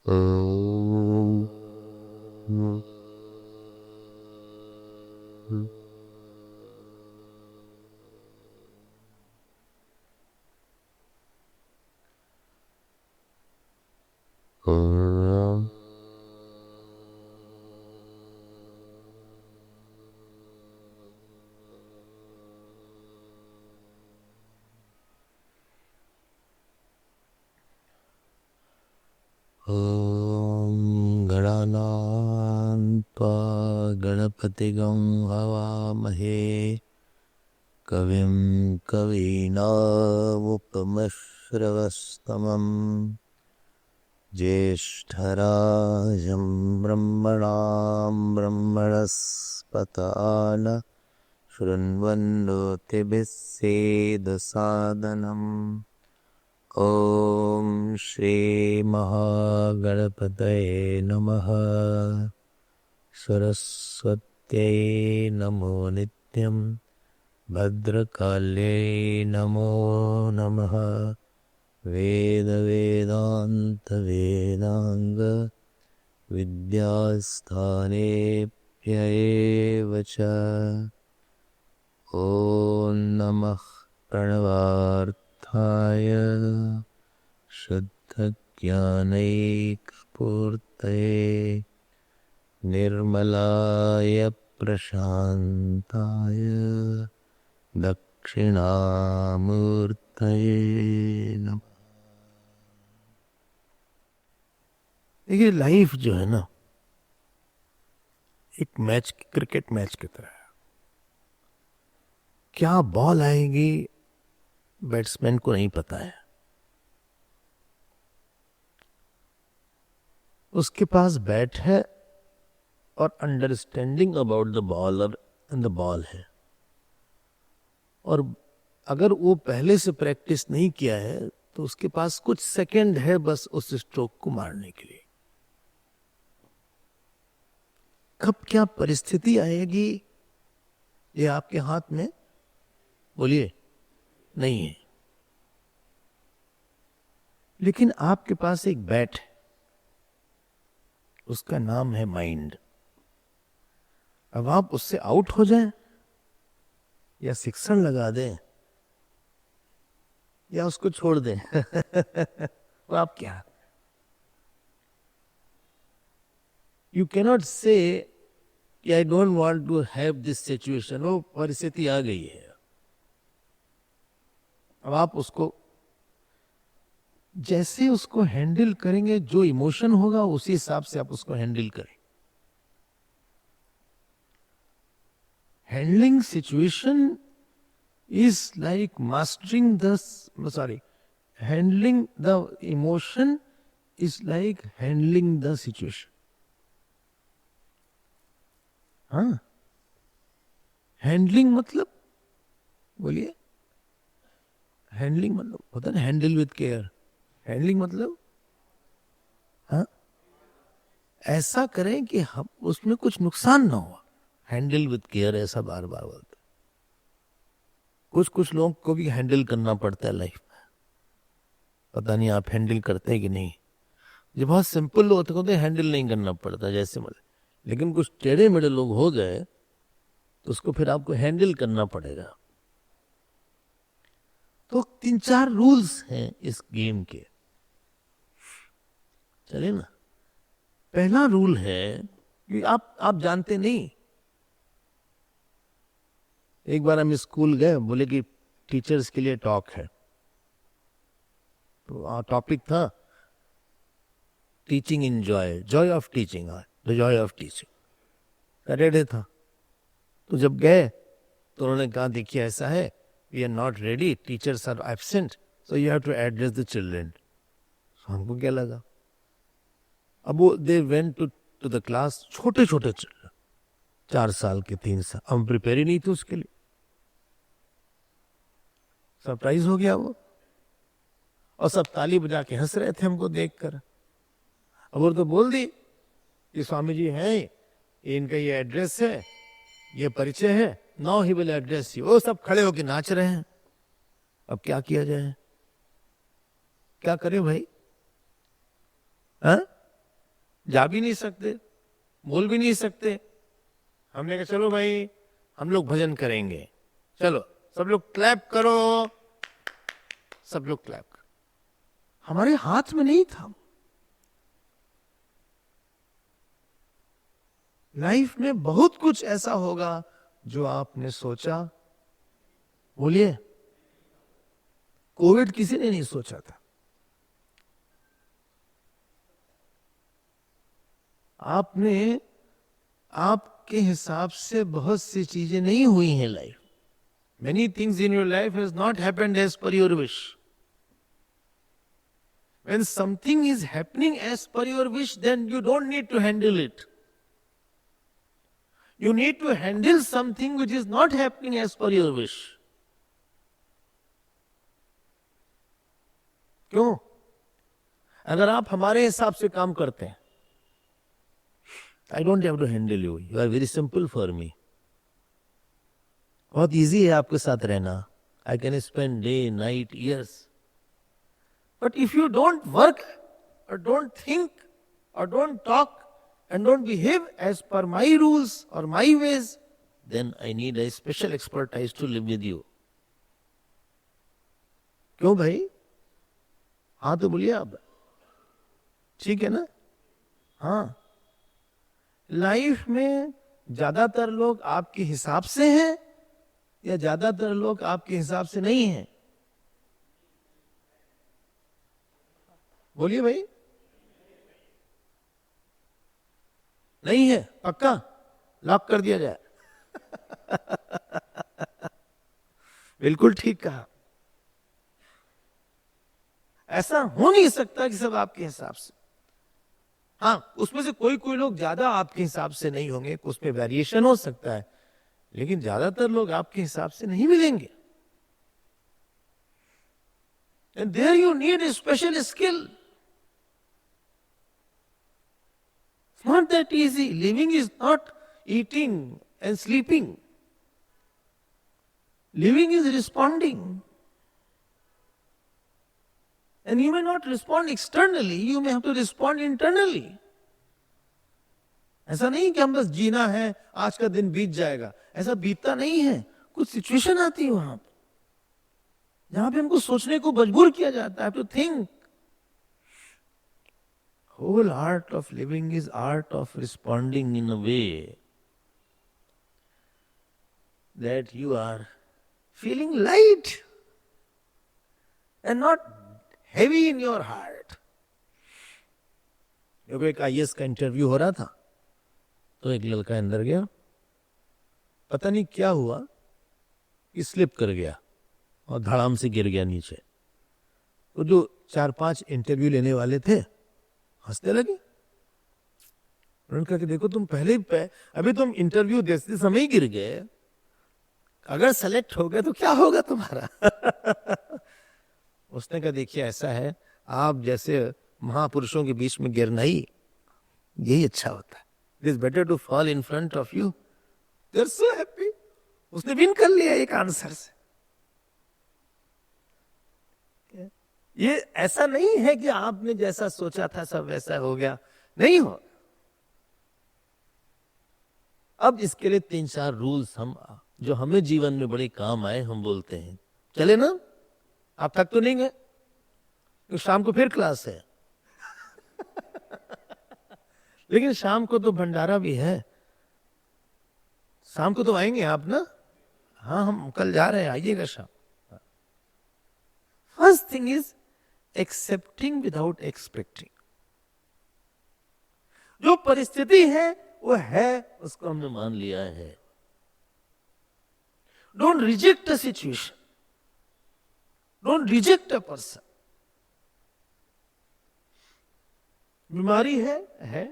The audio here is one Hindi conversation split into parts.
Om. Om. गणानान्त्वा गणपतिगं हवामहे कविं कवीनामुपमश्रवस्तमम् ज्येष्ठराजं ब्रह्मणां ब्रह्मणस्पतान शृण्वन्नोतिभिः सेदसादनम्। ॐ श्री महागणपतये नमः। सरस्वत्यै नमो नित्यं भद्रकाल्यै नमो नमः। वेद वेदांत वेदांग विद्यास्थानेभ्य एव च। ॐ नमः प्रणवार्थाय शुद्धज्ञानैकपूर्तये निर्मलाय प्रशान्ताय दक्षिणामूर्तये नमः। देखिए, लाइफ जो है ना, एक मैच, क्रिकेट मैच की तरह है। क्या बॉल आएगी बैट्समैन को नहीं पता है। उसके पास बैट है और understanding about the bowler and the ball है, और अगर वो पहले से प्रैक्टिस नहीं किया है तो उसके पास कुछ सेकंड है बस उस स्ट्रोक को मारने के लिए। कब क्या परिस्थिति आएगी ये आपके हाथ में, बोलिए, नहीं है। लेकिन आपके पास एक बैट है, उसका नाम है माइंड। अब आप उससे आउट हो जाएं या सिक्सर लगा दें या उसको छोड़ दें तो आप क्या, you cannot say I don't want to have this situation. वो परिस्थिति आ गई है, अब आप उसको जैसे उसको हैंडल करेंगे, जो इमोशन होगा उसी हिसाब से आप उसको हैंडल करें। Handling situation is like mastering the handling the emotion is like handling the situation. हाँ, हैंडलिंग मतलब, बोलिए, हैंडलिंग मतलब होता है ना हैंडल विद केयर। हैंडलिंग मतलब, हाँ, ऐसा करें कि हम उसमें कुछ नुकसान ना हो। हैंडल विद केयर ऐसा बार बार बोलते। कुछ लोगों को भी हैंडल करना पड़ता है लाइफ में, पता नहीं आप हैंडल करते हैं कि नहीं। जो बहुत सिंपल लोग होते हैं हैंडल नहीं करना पड़ता जैसे मतलब, लेकिन कुछ टेढ़े मेढ़े लोग हो गए तो उसको फिर आपको हैंडल करना पड़ेगा। तो 3-4 रूल्स हैं इस गेम के, चले ना। पहला रूल है कि आप जानते नहीं। एक बार हम स्कूल गए, बोले कि टीचर्स के लिए टॉक है, तो टॉपिक था teaching in joy, Joy of teaching, the Joy of teaching. Saturday था, तो जब गए तो उन्होंने कहा देखिए ऐसा है, we are not ready, teachers are absent, so you have to address the children. हमको क्या लगा, अब वो they went to the class, छोटे छोटे चिल्ड्रन, 4 साल के, 3 साल, हम प्रिपेयर ही नहीं थे उसके लिए। सरप्राइज हो गया वो, और सब ताली बजा के हंस रहे थे हमको देखकर। अब वो तो बोल दी कि स्वामी जी हैं, इनका ये एड्रेस है, ये परिचय है, now he will address you. वो सब खड़े होके नाच रहे हैं। अब क्या किया जाए, क्या करें भाई? हाँ, जा भी नहीं सकते, बोल भी नहीं सकते। हमने कहा चलो भाई हम लोग भजन करेंगे, चलो सब लोग क्लैप करो, सब लोग क्लैप करो। हमारे हाथ में नहीं था। लाइफ में बहुत कुछ ऐसा होगा जो आपने सोचा, बोलिए, कोविड किसी ने नहीं सोचा था। आपने, आपके हिसाब से बहुत सी चीजें नहीं हुई हैं life. Many things in your life has not happened as per your wish. When something is happening as per your wish, then you don't need to handle it. You need to handle something which is not happening as per your wish. क्यों? अगर आप हमारे हिसाब से काम करते हैं, I don't have to handle you. You are very simple for me. बहुत इजी है आपके साथ रहना. I can spend day, night, years. But if you don't work, or don't think, or don't talk, and don't behave as per my rules or my ways, then I need a special expertise to live with you. क्यों भाई? हाँ तो बोलिए आप. ठीक है ना? हाँ. लाइफ में ज्यादातर लोग आपके हिसाब से हैं या ज्यादातर लोग आपके हिसाब से नहीं हैं? बोलिए भाई. नहीं है? पक्का? लॉक कर दिया जाए. बिल्कुल ठीक कहा. ऐसा हो नहीं सकता कि सब आपके हिसाब से. हाँ, उसमें से कोई कोई लोग ज्यादा आपके हिसाब से नहीं होंगे, उसमें वेरिएशन हो सकता है, लेकिन ज्यादातर लोग आपके हिसाब से नहीं मिलेंगे. And there you need a special skill. It's not that easy. Living is not eating and sleeping. Living is responding. And you may not respond externally, you may have to respond internally. ऐसा नहीं कि हम बस जीना है, आज का दिन बीत जाएगा. ऐसा बीतता नहीं है. कुछ सिचुएशन आती है वहां पर जहां पे हमको सोचने को मजबूर किया जाता है. To think. Whole art of living is art of responding in a way that you are feeling light and not heavy in your heart. देखो एक आईएएस का इंटरव्यू हो रहा था, तो एक लड़का अंदर गया, पता नहीं क्या हुआ कि स्लिप कर गया और धड़ाम से गिर गया नीचे. तो जो 4-5 इंटरव्यू लेने वाले थे हंसने लगे. उन्होंने कहा कि देखो तुम अभी तुम इंटरव्यू देते समय ही गिर गए, अगर सेलेक्ट हो गए तो क्या होगा तुम्हारा. उसने कहा देखिए ऐसा है, आप जैसे महापुरुषों के बीच में गिरना ही यही अच्छा होता है. It is better to fall in front of you. They are so happy. उसने विन कर लिया एक आंसर से. ये ऐसा नहीं है कि आपने जैसा सोचा था सब वैसा हो गया, नहीं हो. अब इसके लिए 3-4 रूल्स हम जो हमें जीवन में बड़े काम आए हम बोलते हैं. चले ना? आप थक तो नहीं गए? तो शाम को फिर क्लास है. लेकिन शाम को तो भंडारा भी है. शाम को तो आएंगे आप ना? हाँ हम कल जा रहे हैं, आइएगा शाम. First thing is accepting without expecting. जो परिस्थिति है वो है, उसको हमने मान लिया है. Don't reject a situation. Don't reject a person. बीमारी है,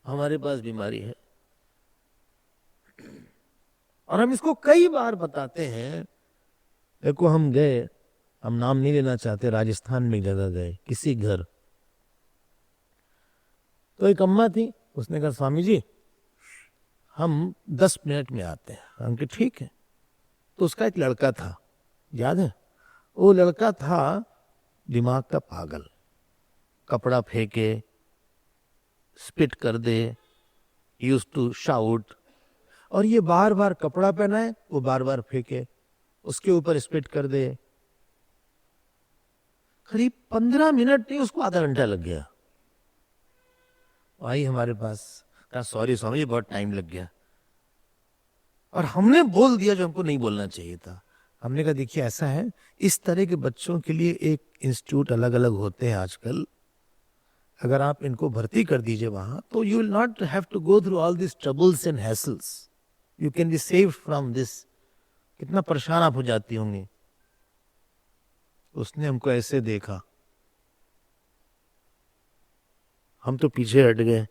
हमारे पास बीमारी है और हम इसको कई बार बताते हैं. देखो हम गए, हम नाम नहीं लेना चाहते, राजस्थान में जगह गए किसी घर, तो एक अम्मा थी, उसने कहा स्वामी जी हम 10 मिनट में आते हैं. हम कहा ठीक है. तो उसका एक लड़का था, याद है? वो लड़का था दिमाग का पागल. कपड़ा फेंके, स्पिट कर दे, यूज टू शाउट, और ये बार बार कपड़ा पहनाए, वो बार बार फेंके, उसके ऊपर स्पिट कर दे। करीब 15 मिनट नहीं, उसको आधा घंटा लग गया। आई हमारे पास, कहा सॉरी स्वामी बहुत टाइम लग गया। और हमने बोल दिया जो हमको नहीं बोलना चाहिए था। हमने कहा देखिए ऐसा है, इस तरह के बच्चों के लिए एक इंस्टीट्यूट अलग अलग होते हैं आजकल, अगर आप इनको भर्ती कर दीजिए वहां, तो you will not have to go through all this troubles and hassles, you can be saved from this. कितना परेशान आप हो जाती होंगी। उसने हमको ऐसे देखा, हम तो पीछे हट गए।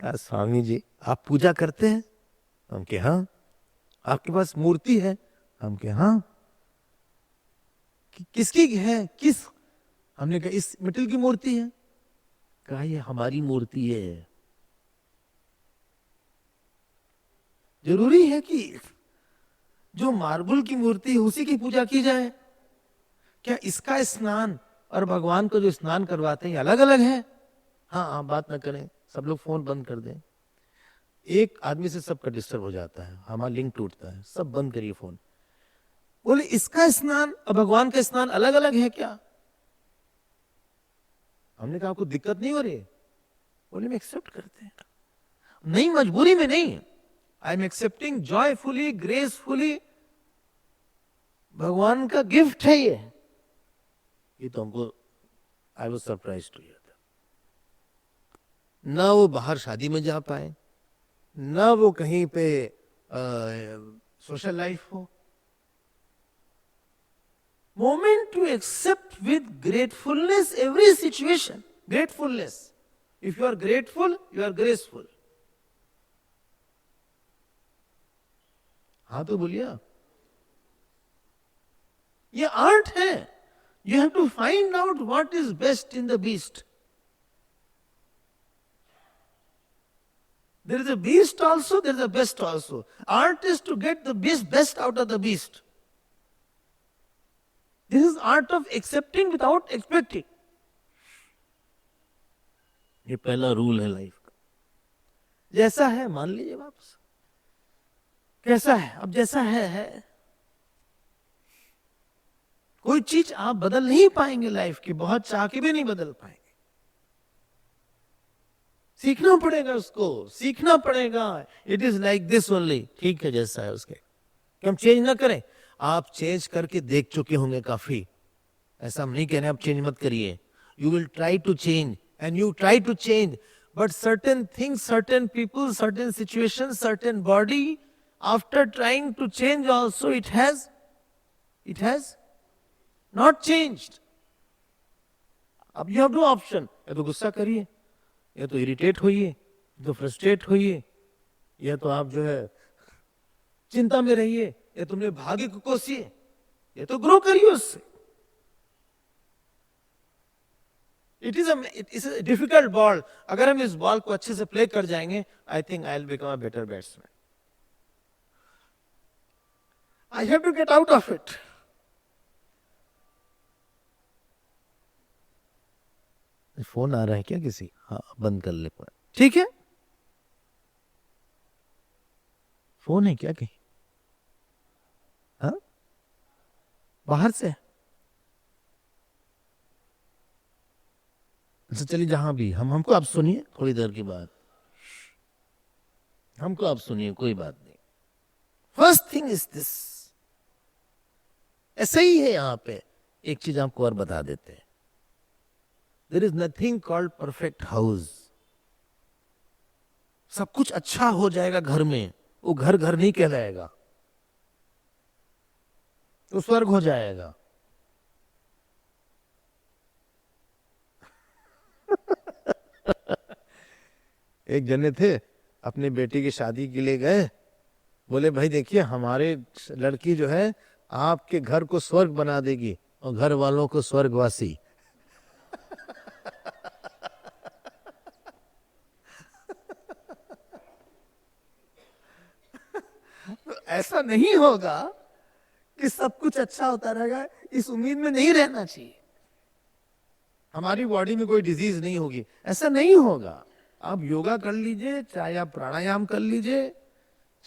कहा स्वामी जी आप पूजा करते हैं? हम के हाँ। आपके पास मूर्ति है? हम के हाँ। किसकी है? किस? हमने कहा इस मिट्टी की मूर्ति है। कहा ये हमारी मूर्ति है। जरूरी है कि जो मार्बल की मूर्ति है उसी की पूजा की जाए? क्या इसका स्नान और भगवान को जो स्नान करवाते हैं अलग अलग है? हाँ आप बात ना करें, सब लोग फोन बंद कर दें। एक आदमी से सबका डिस्टर्ब हो जाता है, हमारा लिंक टूटता है, सब बंद करिए फोन। बोले इसका स्नान और भगवान का स्नान अलग अलग है क्या? हमने कहा आपको दिक्कत नहीं हो रही? बोले हम एक्सेप्ट करते हैं, नहीं मजबूरी में नहीं, I am accepting joyfully gracefully, भगवान का गिफ्ट है ये तो हमको, I was surprise to hear. ना वो बाहर शादी में जा पाए, ना वो कहीं पे सोशल लाइफ हो। Moment to accept with gratefulness every situation. Gratefulness. If you are grateful, you are graceful. हाँ तो बोलिए, ये आर्ट है। You have to find out what is best in the beast. There is a beast also, there is a best also. Art is to get the best out of the beast. This is art of accepting without expecting. ये पहला रूल है लाइफ का। जैसा है मान लीजिए वापस, कैसा है अब जैसा है। कोई चीज आप बदल नहीं पाएंगे लाइफ की, बहुत चाह के भी नहीं बदल पाएंगे। सीखना पड़ेगा उसको, सीखना पड़ेगा। It is like this only, ठीक है जैसा है उसके, कि हम चेंज ना करें। आप चेंज करके देख चुके होंगे काफी, ऐसा हम नहीं कह रहे आप चेंज मत करिए। You will try to change and you try to change, but certain things, certain people, certain situation, certain body, after trying to change also it has not changed. अब यू हैव नो ऑप्शन, या तो गुस्सा करिए, या तो इरिटेट होइए, या तो फ्रस्ट्रेट होइए, या तो आप जो है चिंता में रहिए, या तुमने भाग्य को कोसिए, या तो ग्रो करिए उससे। It is a difficult ball. अगर हम इस बॉल को अच्छे से प्ले कर जाएंगे, I think I will become a better batsman. I have to get out of it. Phone आ रहा है क्या किसी? हाँ बंद कर ले, ठीक है। फोन है क्या कहीं? हाँ बाहर से? अच्छा चलिए, जहां भी हमको आप सुनिए, थोड़ी देर के बाद हमको आप सुनिए, कोई बात नहीं। फर्स्ट थिंग इज दिस, ऐसा ही है। यहां पे एक चीज आपको और बता देते हैं, there is nothing called perfect house. सब कुछ अच्छा हो जाएगा घर में, वो घर घर नहीं कहलाएगा, तो स्वर्ग हो जाएगा। एक जने थे, अपने बेटी की शादी के लिए गए, बोले भाई देखिए हमारे लड़की जो है आपके घर को स्वर्ग बना देगी और घर वालों को स्वर्गवासी। तो ऐसा नहीं होगा कि सब कुछ अच्छा होता रहेगा, इस उम्मीद में नहीं रहना चाहिए। हमारी बॉडी में कोई डिजीज नहीं होगी, ऐसा नहीं होगा। आप योगा कर लीजिए, चाहे आप प्राणायाम कर लीजिए,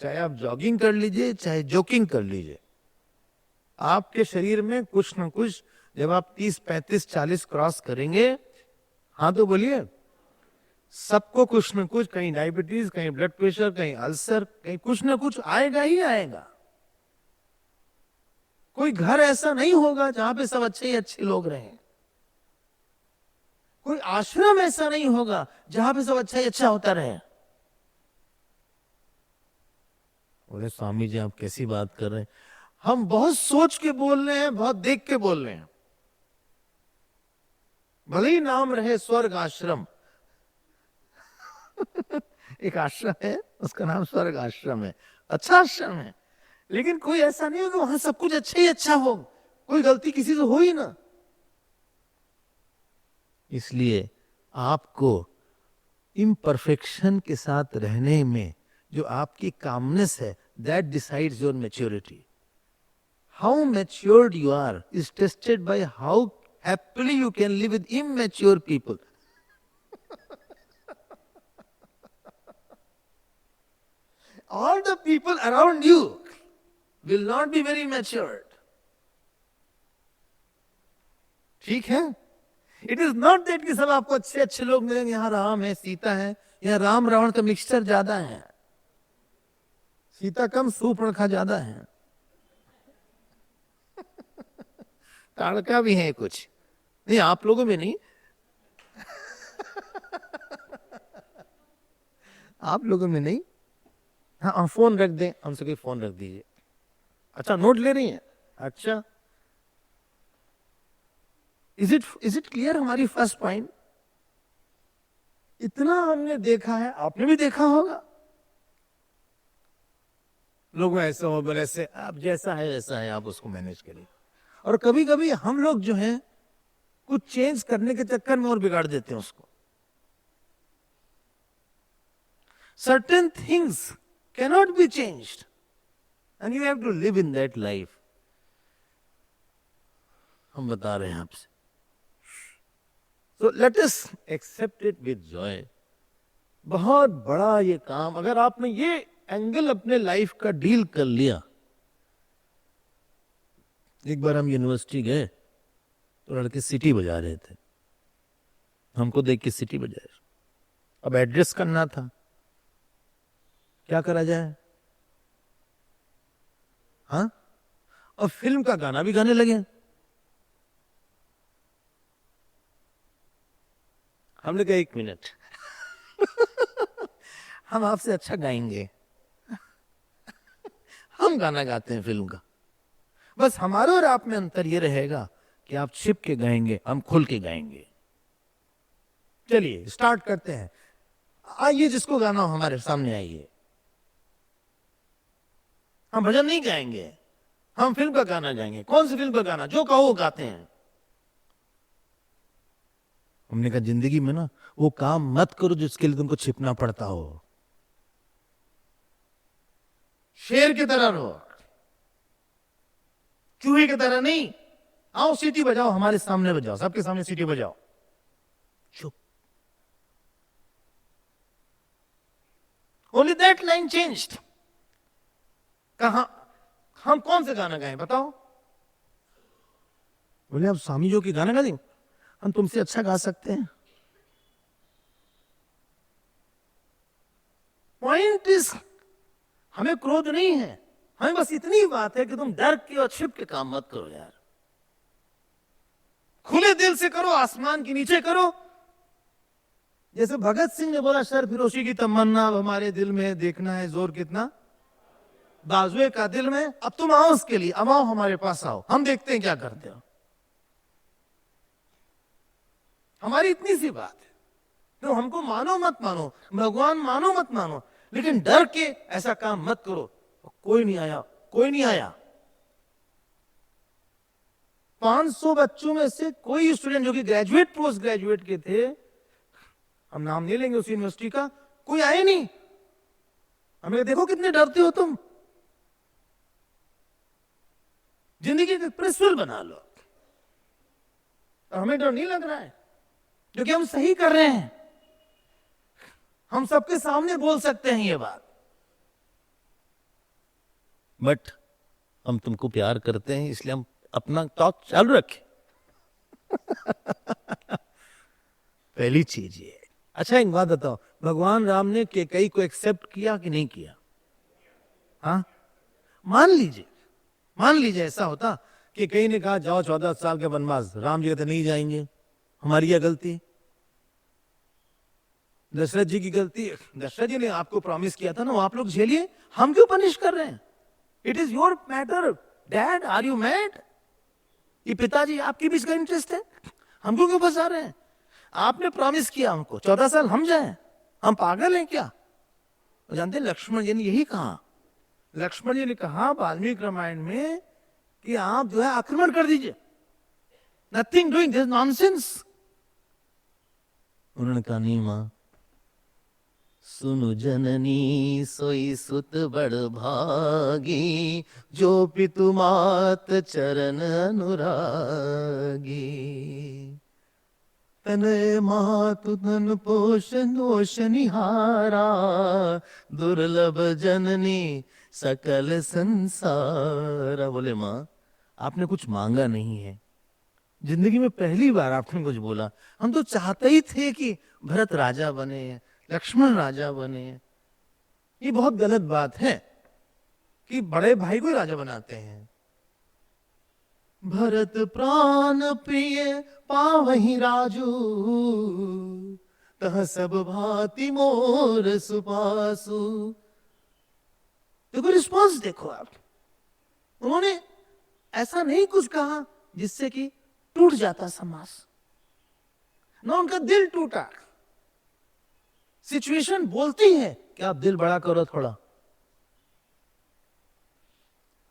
चाहे आप जॉगिंग कर लीजिए, चाहे जोकिंग कर लीजिए, आपके शरीर में कुछ ना कुछ, जब आप 30, 35, 40 क्रॉस करेंगे, हाँ तो बोलिए, सबको कुछ ना कुछ, कहीं डायबिटीज, कहीं ब्लड प्रेशर, कहीं अल्सर, कहीं कुछ ना कुछ आएगा ही आएगा। कोई घर ऐसा नहीं होगा जहां पे सब अच्छे ही अच्छे लोग रहें। कोई आश्रम ऐसा नहीं होगा जहां पे सब अच्छा ही अच्छा होता रहे। बोले स्वामी जी आप कैसी बात कर रहे हैं? हम बहुत सोच के बोल रहे हैं, बहुत देख के बोल रहे हैं। भले ही नाम रहे स्वर्ग आश्रम एक आश्रम है, उसका नाम स्वर्ग आश्रम है, अच्छा आश्रम है, लेकिन कोई ऐसा नहीं हो कि वहां सब कुछ अच्छा ही अच्छा हो, कोई गलती किसी से हो ही ना। इसलिए आपको इम्परफेक्शन के साथ रहने में जो आपकी कामनेस है, that decides your maturity. How matured you are is tested by how happily you can live with immature people. All the people around you will not be very matured. ठीक है? It is not that कि सब आपको अच्छे अच्छे लोग मिलेंगे, यहाँ राम है, सीता है, यहाँ राम रावण का मिक्सचर ज्यादा है, सीता कम, सूर्पणखा ज्यादा है, ताड़का भी है कुछ, नहीं आप लोगों में नहीं, आप लोगों में नहीं। हाँ फोन रख दें, हमसे कोई फोन रख दीजिए। अच्छा नोट ले रही हैं? अच्छा, इज इट क्लियर हमारी फर्स्ट पॉइंट? इतना हमने देखा है, आपने भी देखा होगा, लोग ऐसे हो बोले ऐसे, आप जैसा है वैसा है, आप उसको मैनेज करिए। और कभी कभी हम लोग जो है कुछ चेंज करने के चक्कर में और बिगाड़ देते हैं उसको। Certain things cannot be changed and you have to live in that life. हम बता रहे हैं आपसे, so let us accept it with joy. बहुत बड़ा ये काम, अगर आपने ये एंगल अपने लाइफ का डील कर लिया। एक बार हम यूनिवर्सिटी गए तो लड़के सिटी बजा रहे थे, हमको देख के सिटी बजाए। अब एड्रेस करना था, क्या करा जाए? हाँ, और फिल्म का गाना भी गाने लगे। हमने कहा 1 मिनट हम आपसे अच्छा गाएंगे हम गाना गाते हैं फिल्म का, बस हमारे और आप में अंतर ये रहेगा कि आप छिप के गाएंगे, हम खुल के गाएंगे। चलिए स्टार्ट करते हैं। आइए, जिसको गाना हो हमारे सामने आइए। हम भजन नहीं गाएंगे, हम फिल्म का गाना गाएंगे। कौन सी फिल्म का गाना? जो कहो वो गाते हैं। हमने कहा जिंदगी में ना वो काम मत करो जिसके लिए तुमको छिपना पड़ता हो। शेर की तरह रहो, चूहे की तरह नहीं। आओ सीटी बजाओ, हमारे सामने बजाओ, सबके सामने सीटी बजाओ, चुप। Only that line changed. कहा हम कौन से गाना गाएं बताओ? बोले आप स्वामी जी की गाना गा दें, हम तुमसे अच्छा गा सकते हैं। पॉइंट इज, हमें क्रोध नहीं है, हमें बस इतनी बात है कि तुम डर के और छिप के काम मत करो यार, खुले दिल से करो, आसमान के नीचे करो। जैसे भगत सिंह ने बोला, सर फिरोशी की तमन्ना अब हमारे दिल में, देखना है जोर कितना बाजुए का दिल में। अब तुम आओ उसके लिए, अब आओ हमारे पास आओ, हम देखते हैं क्या करते हो। हमारी इतनी सी बात है, तो हमको मानो मत मानो, भगवान मानो मत मानो, लेकिन डर के ऐसा काम मत करो। कोई नहीं आया, कोई नहीं आया। 500 बच्चों में से कोई स्टूडेंट जो कि ग्रेजुएट पोस्ट ग्रेजुएट के थे, हम नाम नहीं लेंगे उस यूनिवर्सिटी का, कोई आए नहीं। हमें देखो कितने डरते हो तुम, जिंदगी का प्रिंसिपल बना लो। और हमें डर नहीं लग रहा है, क्योंकि हम सही कर रहे हैं, हम सबके सामने बोल सकते हैं ये बात, बट हम तुमको प्यार करते हैं इसलिए हम अपना टॉक चालू रखें। पहली चीज ये। अच्छा एक बात बताओ, भगवान राम ने कैकेयी को एक्सेप्ट किया कि नहीं किया? हाँ, मान लीजिए ऐसा होता कि कैकेयी ने कहा जाओ 14 साल के वनवास, राम जी कहते नहीं जाएंगे, हमारी क्या गलती? दशरथ जी की गलती? दशरथ जी ने आपको प्रॉमिस किया था ना, वो आप लोग झेलिए, हम क्यों पनिश कर रहे हैं? It is your matter dad, are you mad? ये पिताजी आपके बीच का इंटरेस्ट है, हमको क्यों फंसा रहे हैं? आपने प्रॉमिस किया हमको 14 साल, हम जाएं, हम पागल हैं क्या? तो जानते हैं लक्ष्मण जी ने यही कहा, लक्ष्मण जी ने कहा वाल्मीकि रामायण में कि आप जो है आक्रमण कर दीजिए, नथिंग डूइंग, दिस नॉनसेंस। उन्होंने कहा नहीं मां, सुनु जननी सोई सुत बड़ भागी, जो पितु मात चरण अनुरागी। तनय मातु तन पोषण निहारा, दुर्लभ जननी सकल संसार। बोले माँ आपने कुछ मांगा नहीं है, जिंदगी में पहली बार आपने कुछ बोला। हम तो चाहते ही थे कि भरत राजा बने, लक्ष्मण राजा बने। ये बहुत गलत बात है कि बड़े भाई को राजा बनाते हैं। भरत प्राण प्रिय पावहि राजू, तह सब भांति मोर सुपासु। देखो रिस्पॉन्स देखो आप, उन्होंने ऐसा नहीं कुछ कहा जिससे कि टूट जाता समाज, ना उनका दिल टूटा। सिचुएशन बोलती है कि आप दिल बड़ा करो थोड़ा।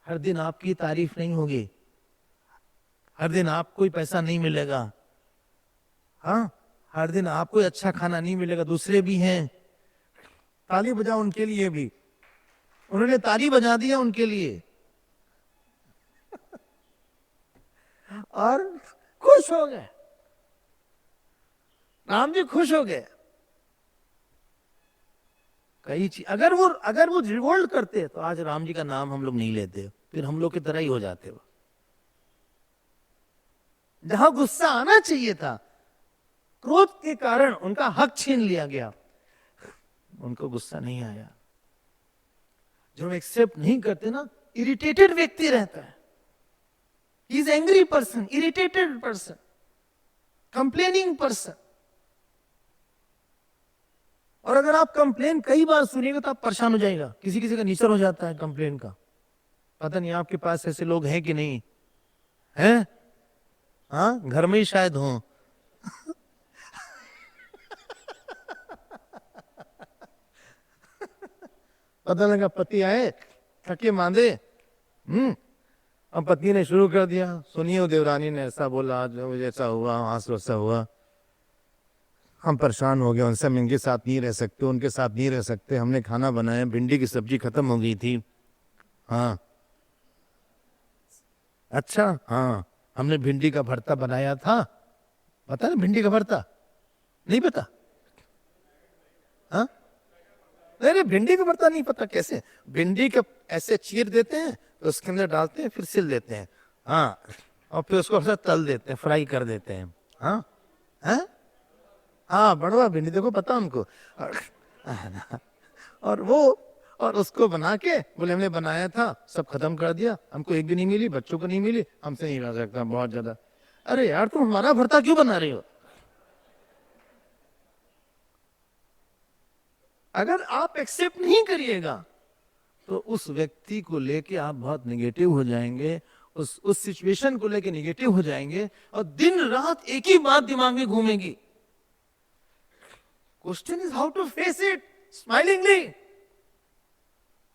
हर दिन आपकी तारीफ नहीं होगी, हर दिन आपको पैसा नहीं मिलेगा, हाँ, हर दिन आपको अच्छा खाना नहीं मिलेगा, दूसरे भी हैं। ताली बजाओ उनके लिए भी, उन्होंने ताली बजा दिया उनके लिए और खुश हो गए, राम जी खुश हो गए। कई चीज अगर वो रिवोल्ट करते तो आज राम जी का नाम हम लोग नहीं लेते, फिर हम लोग की तरह ही हो जाते। वो जहां गुस्सा आना चाहिए था, क्रोध के कारण उनका हक छीन लिया गया, उनको गुस्सा नहीं आया। जो एक्सेप्ट नहीं करते ना, इरिटेटेड व्यक्ति रहता है, he is angry person, irritated person, complaining person. और अगर आप कंप्लेन कई बार सुनिएगा तो आप परेशान हो जाएगा। किसी किसी का नेचर हो जाता है कंप्लेन का। पता नहीं आपके पास ऐसे लोग हैं कि नहीं हैं? हाँ, घर में ही शायद हो। पता लगा पति आए थके मांदे, अब पत्नी ने शुरू कर दिया, सुनिए देवरानी ने ऐसा बोला, आज ऐसा हुआ, आज वैसा हुआ, हम परेशान हो गए, उनसे हम इनके साथ नहीं रह सकते, उनके साथ नहीं रह सकते। हमने खाना बनाया, भिंडी की सब्जी खत्म हो गई थी। हाँ अच्छा, हाँ हमने भिंडी का भरता बनाया था। पता है भिंडी का भरता? नहीं पता? हाँ, अरे भिंडी का भरता नहीं पता? कैसे? भिंडी का ऐसे चीर देते हैं, तो उसके अंदर डालते हैं, फिर सिल देते हैं, हाँ, और फिर उसको तल देते हैं, फ्राई कर देते हैं। हाँ हाँ हाँ, बड़वा भिंडी, देखो पता उनको। और उसको बना के बोले हमने बनाया था, सब खत्म कर दिया, हमको एक भी नहीं मिली, बच्चों को नहीं मिली, हमसे नहीं रह सकता, बहुत ज्यादा। अरे यार तुम हमारा भरता क्यों बना रहे हो? अगर आप एक्सेप्ट नहीं करिएगा तो उस व्यक्ति को लेके आप बहुत नेगेटिव हो जाएंगे, उस सिचुएशन को लेके नेगेटिव हो जाएंगे, और दिन रात एक ही बात दिमाग में घूमेगी। Question is how to face it smilingly.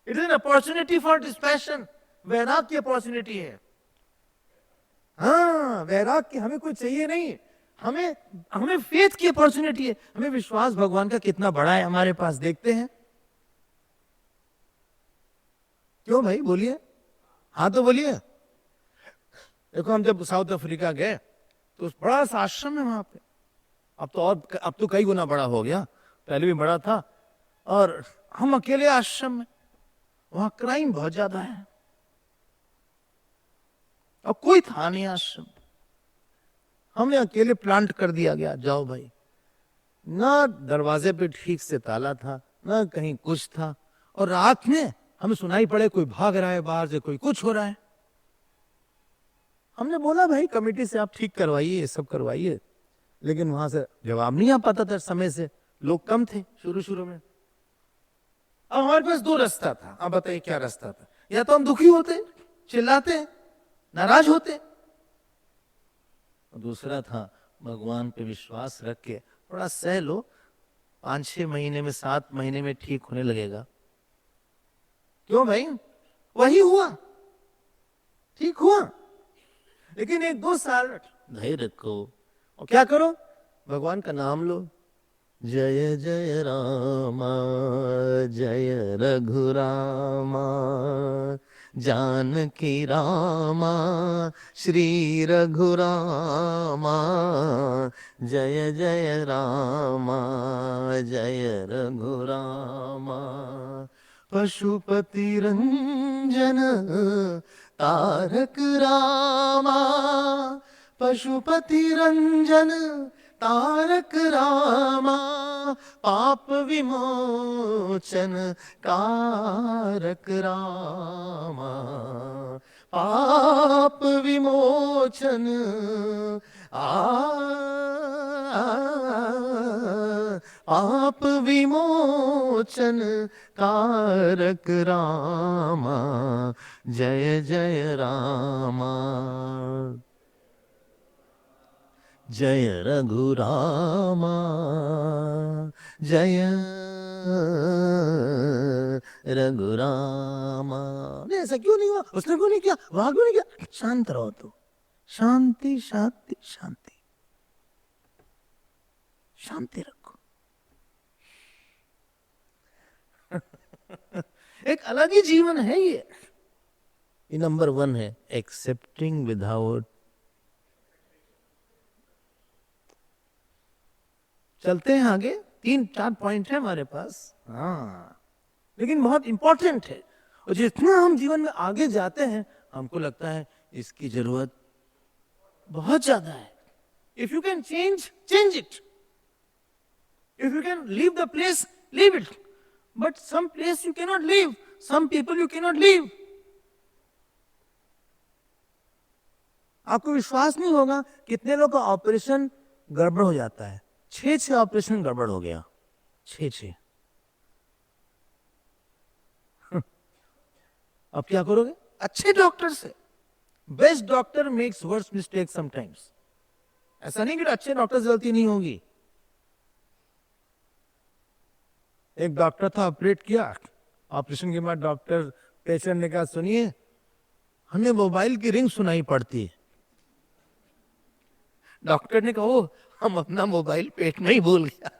It is an opportunity for dispassion. वैराग की अपॉर्चुनिटी है। हाँ, वैराग की हमें कोई चाहिए नहीं, हमें फेथ की अपॉर्चुनिटी है। हमें विश्वास भगवान का कितना बड़ा है हमारे पास, देखते हैं। क्यों भाई, बोलिए, हाँ तो बोलिए। देखो हम जब साउथ अफ्रीका गए तो बड़ा सा आश्रम है वहां पे, अब तो कई गुना बड़ा हो गया, पहले भी बड़ा था। और हम अकेले आश्रम में, वहां क्राइम बहुत ज्यादा है, और कोई था नहीं आश्रम। हमने अकेले प्लांट कर दिया गया, जाओ भाई। ना दरवाजे पे ठीक से ताला था, ना कहीं कुछ था, और रात में हमें सुनाई पड़े कोई भाग रहा है बाहर से, कोई कुछ हो रहा है। हमने बोला भाई कमेटी से आप ठीक करवाइए, ये सब करवाइए, लेकिन वहां से जवाब नहीं आ पाता था समय से, लोग कम थे शुरू शुरू में। अब हमारे पास दो रास्ता था, आप बताइए क्या रास्ता था? या तो हम दुखी होते, चिल्लाते, नाराज होते, और दूसरा था भगवान पे विश्वास रख के थोड़ा सह लो, 5-6 महीने में, 7 महीने में ठीक होने लगेगा। क्यों भाई? वही हुआ, ठीक हुआ। लेकिन 1-2 साल धैर्य रखो, और क्या करो? भगवान का नाम लो। जय जय रामा जय रघुरामा जानकी रामा श्री रघुरामा जय जय रामा जय रघुरामा पशुपति रंजन तारक रामा पशुपति रंजन तारक रामा पाप विमोचन कारक रामा पाप विमोचन पाप विमोचन कारक रामा जय जय रामा जय रघुरामा जय रघुरामा। नहीं, ऐसा क्यों नहीं हुआ? उसने क्यों नहीं किया? वहां क्यों नहीं किया? शांत रहो, तो शांति शांति शांति, शांति रखो। एक अलग ही जीवन है ये नंबर 1 है, एक्सेप्टिंग विदाउट। चलते हैं आगे, 3-4 पॉइंट है हमारे पास, हाँ, लेकिन बहुत इंपॉर्टेंट है। और जितना हम जीवन में आगे जाते हैं, हमको लगता है इसकी जरूरत बहुत ज्यादा है। If you can change, change it. If you can leave the place, leave it. But some place you cannot leave, some people you cannot leave. आपको विश्वास नहीं होगा कितने लोग का ऑपरेशन गड़बड़ हो जाता है। 6 ऑपरेशन गड़बड़ हो गया, 6। अब क्या करोगे? अच्छे डॉक्टर से, best doctor makes worse mistake sometimes. ऐसा नहीं कि अच्छे डॉक्टर से गलती नहीं होगी। एक डॉक्टर था, ऑपरेट किया, ऑपरेशन के बाद डॉक्टर पेशेंट ने कहा सुनिए, हमें मोबाइल की रिंग सुनाई पड़ती है। डॉक्टर ने कहा हम अपना मोबाइल पेट में ही भूल गया।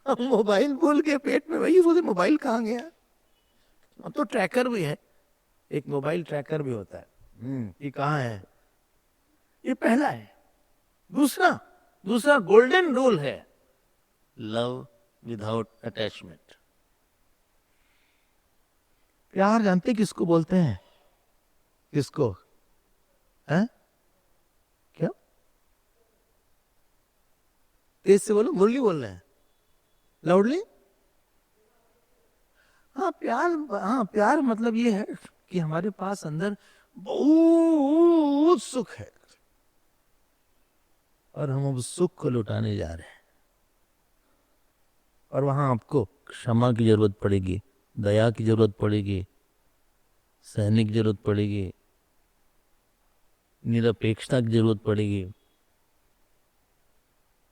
हम मोबाइल भूल के पेट में, वही सोचे मोबाइल कहाँ गया। अब तो ट्रैकर भी है, एक मोबाइल ट्रैकर भी होता है। ये कहाँ है? ये पहला है। दूसरा गोल्डन रूल है, लव विदाउट अटैचमेंट। प्यार जानते किसको बोलते हैं? किसको है? क्या? तेज से बोलो, मुरली बोल रहे हैं, लाउडली। हाँ प्यार मतलब ये है कि हमारे पास अंदर बहुत सुख है, और हम उस सुख को लुटाने जा रहे हैं। और वहां आपको क्षमा की जरूरत पड़ेगी, दया की जरूरत पड़ेगी, सहने की जरूरत पड़ेगी, निरपेक्षता की जरूरत पड़ेगी।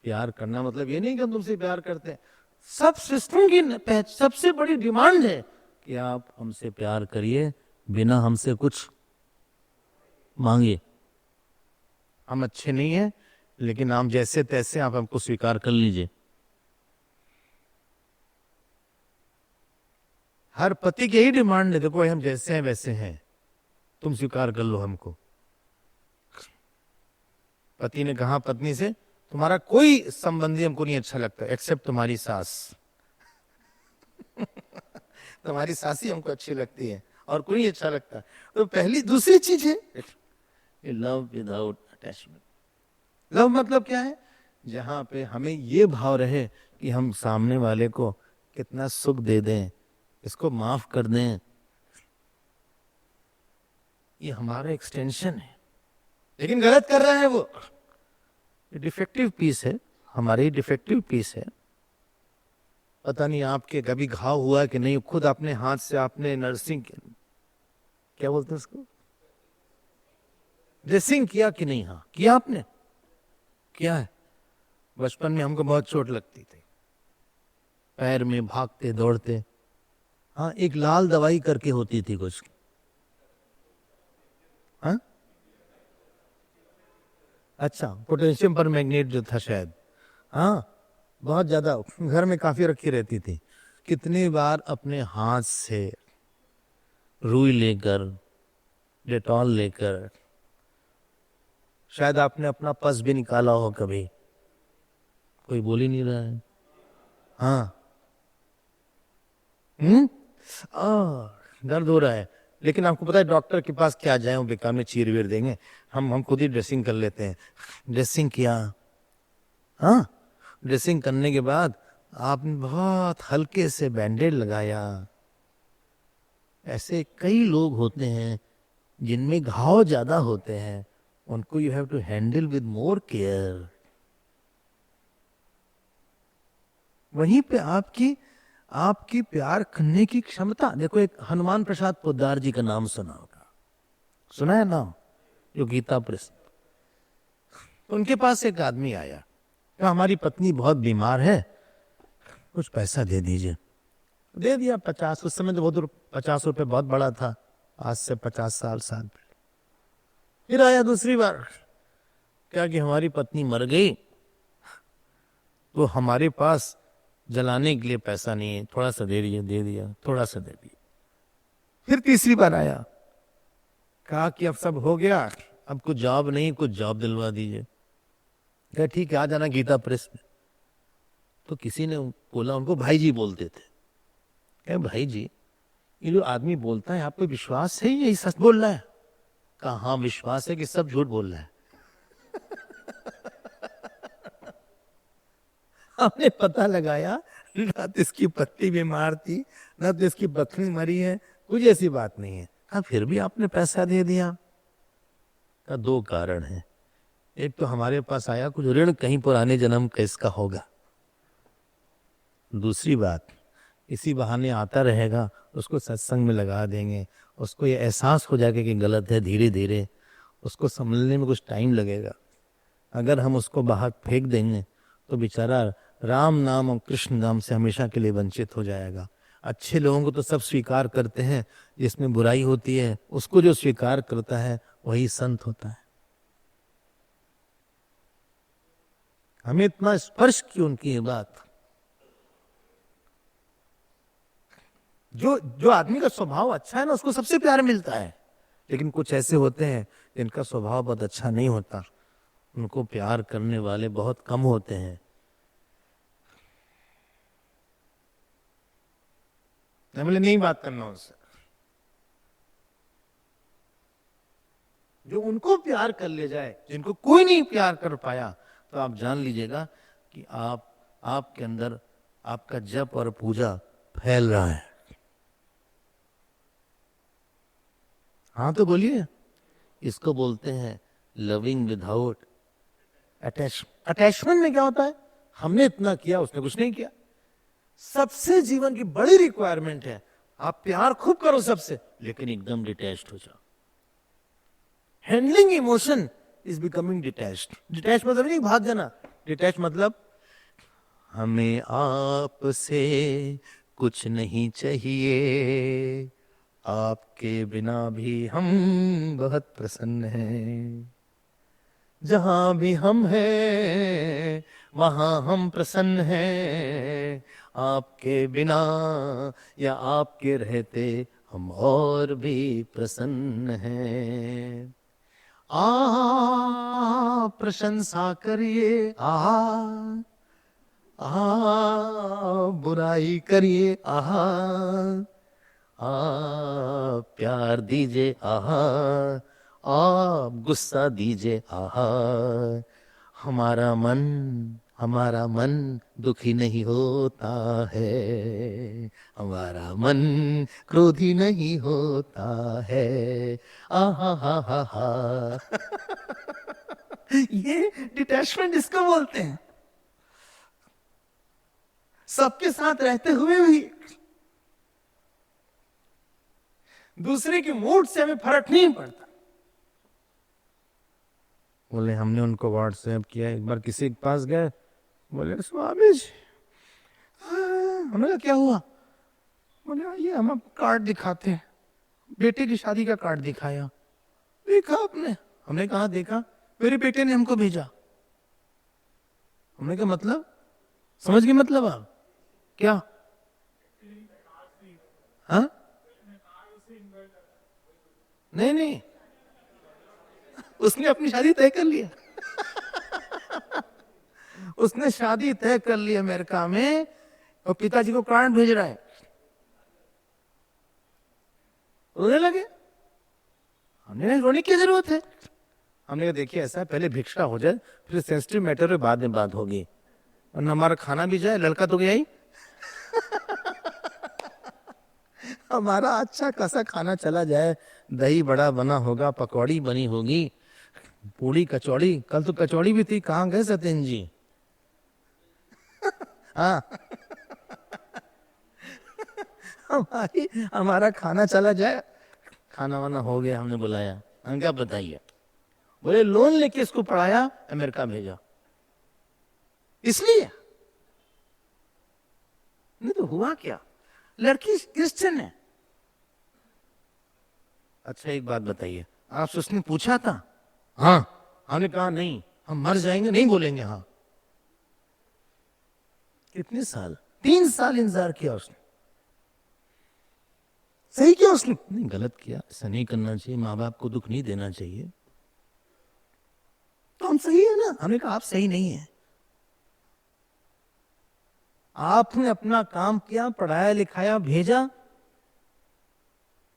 प्यार करना मतलब ये नहीं कि हम तुमसे प्यार करते हैं। सब सिस्टम की सबसे बड़ी डिमांड है कि आप हमसे प्यार करिए बिना हमसे कुछ मांगे। हम अच्छे नहीं हैं, लेकिन हम जैसे तैसे आप हमको स्वीकार कर लीजिए। हर पति की यही डिमांड है, देखो भाई हम जैसे हैं वैसे हैं, तुम स्वीकार कर लो हमको। पति ने कहा पत्नी से, तुम्हारा कोई संबंधी हमको नहीं अच्छा लगता एक्सेप्ट तुम्हारी सास। तुम्हारी सास ही हमको अच्छी लगती है और कोई नहीं अच्छा लगता। तो पहली दूसरी चीज है लव विदाउट अटैचमेंट। लव मतलब क्या है? जहां पे हमें ये भाव रहे कि हम सामने वाले को कितना सुख दे दें, इसको माफ कर दें, ये हमारा एक्सटेंशन है। लेकिन गलत कर रहा है वो, डिफेक्टिव पीस है, हमारी डिफेक्टिव पीस है। पता नहीं आपके कभी घाव हुआ कि नहीं, खुद अपने हाथ से आपने नर्सिंग, क्या बोलते हैं उसको, ड्रेसिंग किया कि नहीं? हाँ किया, आपने किया है। बचपन में हमको बहुत चोट लगती थी, पैर में भागते दौड़ते। हाँ, एक लाल दवाई करके होती थी कुछ, हाँ अच्छा, पोटेशियम पर मैग्नेट जो था शायद, हाँ बहुत ज्यादा घर में काफी रखी रहती थी। कितनी बार अपने हाथ से रुई लेकर, डेटॉल लेकर, शायद आपने अपना पस भी निकाला हो कभी, कोई बोल ही नहीं रहा है। हाँ दर्द हो रहा है, लेकिन आपको पता है डॉक्टर के पास क्या जाए, वो बेकार में चीर वीर देंगे। हम खुद ही ड्रेसिंग कर लेते हैं। ड्रेसिंग किया, हाँ ड्रेसिंग करने के बाद आपने बहुत हल्के से बैंडेज लगाया। ऐसे कई लोग होते हैं जिनमें घाव ज्यादा होते हैं, उनको you have to handle with more care. वहीं पे आपकी आपकी प्यार करने की क्षमता देखो। एक हनुमान प्रसाद पोद्दार जी का नाम सुना होगा, सुना है नाम, जो गीता प्रेस। तो उनके पास एक आदमी आया, तो हमारी पत्नी बहुत बीमार है, कुछ पैसा दे दीजिए। दे दिया 50, उस समय तो बहुत 50 रुपए बहुत बड़ा था, आज से 50 साल पहले। फिर आया दूसरी बार, क्या कि हमारी पत्नी मर गई, तो हमारे पास जलाने के लिए पैसा नहीं है, थोड़ा सा दे दिया, दे दिया, थोड़ा सा दे दिया। फिर तीसरी बार आया, कहा कि अब सब हो गया, अब कुछ जॉब नहीं, कुछ जॉब दिलवा दीजिए। क्या ठीक है, आ जाना गीता प्रेस में। तो किसी ने बोला, उनको भाई जी बोलते थे, क्या भाई जी ये जो आदमी बोलता है आप पे विश्वास है, यही सच बोल रहा है? कहा हाँ विश्वास है कि सब झूठ बोल रहा है। हमने पता लगाया, ना तो इसकी पत्नी बीमार थी, ना तो इसकी बकरी मरी है, कुछ ऐसी बात नहीं है। हाँ फिर भी आपने पैसा दे दिया। का दो कारण है, एक तो हमारे पास आया कुछ ऋण कहीं पुराने जन्म का इसका होगा, दूसरी बात इसी बहाने आता रहेगा, उसको सत्संग में लगा देंगे, उसको ये एहसास हो जाएगा कि गलत है, धीरे धीरे उसको समझने में कुछ टाइम लगेगा। अगर हम उसको बाहर फेंक देंगे तो बेचारा राम नाम और कृष्ण नाम से हमेशा के लिए वंचित हो जाएगा। अच्छे लोगों को तो सब स्वीकार करते हैं, जिसमें बुराई होती है उसको जो स्वीकार करता है वही संत होता है। हमें इतना स्पर्श क्यों उनकी ये बात। जो आदमी का स्वभाव अच्छा है ना, उसको सबसे प्यार मिलता है। लेकिन कुछ ऐसे होते हैं जिनका स्वभाव बहुत अच्छा नहीं होता, उनको प्यार करने वाले बहुत कम होते हैं। मैं नहीं बात करना उससे, जो उनको प्यार कर ले जाए, जिनको कोई नहीं प्यार कर पाया, तो आप जान लीजिएगा कि आपके अंदर आपका जप और पूजा फैल रहा है। हाँ तो बोलिए, इसको बोलते हैं लविंग विदाउट अटैचमेंट में क्या होता है, हमने इतना किया, उसने कुछ नहीं किया। सबसे जीवन की बड़ी रिक्वायरमेंट है, आप प्यार खूब करो सबसे, लेकिन एकदम डिटैच्ड हो जाओ। Handling emotion is becoming detached. Detach मतलब नहीं भाग जाना, डिटैच मतलब हमें आपसे कुछ नहीं चाहिए, आपके बिना भी हम बहुत प्रसन्न हैं, जहां भी हम हैं वहां हम प्रसन्न हैं, आपके बिना या आपके रहते हम और भी प्रसन्न हैं। आप प्रशंसा करिए, आहा आहा, बुराई करिए, आहा प्यार दीजिए, आहा आप गुस्सा दीजिए, आहा हमारा मन दुखी नहीं होता है, हमारा मन क्रोधी नहीं होता है, आहा हा हा हा। ये डिटैचमेंट इसको बोलते हैं। सबके साथ रहते हुए भी दूसरे के मूड से हमें फर्क नहीं पड़ता। बोले हमने उनको व्हाट्सएप किया, एक बार किसी के पास गए, बोले स्वामी जी, हमने कहा क्या हुआ? बोले आइए हम आपको कार्ड दिखाते हैं। बेटे की शादी का कार्ड दिखाया। देखा आपने? हमने कहा देखा, मेरे बेटे ने हमको भेजा। हमने कहा मतलब? समझ गए मतलब आप? क्या? हाँ? नहीं, उसने अपनी शादी तय कर लिया। उसने शादी तय कर ली अमेरिका में और पिताजी को कार्ड भेज रहा है। रोने लगे। हमने रोने की जरूरत है? हमने कहा देखिए ऐसा है, पहले भिक्षा हो जाए, फिर सेंसिटिव मैटर पे बाद में बात होगी, और हमारा खाना भी जाए, लड़का तो गया ही। हमारा अच्छा खासा खाना चला जाए, दही बड़ा बना होगा, पकौड़ी बनी होगी, पूड़ी कचौड़ी, कल तो कचौड़ी भी थी, कहाँ गए सत्यन जी? हाँ। हमारा खाना चला जाए, खाना वाना हो गया, हमने बुलाया, हम क्या बताइए? बोले लोन लेके इसको पढ़ाया, अमेरिका भेजा। इसलिए नहीं तो हुआ क्या? लड़की क्रिश्चियन है। अच्छा एक बात बताइए, आपसे उसने पूछा था? हाँ। हमने कहा नहीं, हम मर जाएंगे, नहीं बोलेंगे हाँ। कितने साल? 3 साल इंतजार किया उसने। सही किया उसने? नहीं गलत किया, ऐसा नहीं करना चाहिए, माँ बाप को दुख नहीं देना चाहिए। तो हम सही है ना? हमने कहा आप सही नहीं है। आपने अपना काम किया, पढ़ाया लिखाया, भेजा,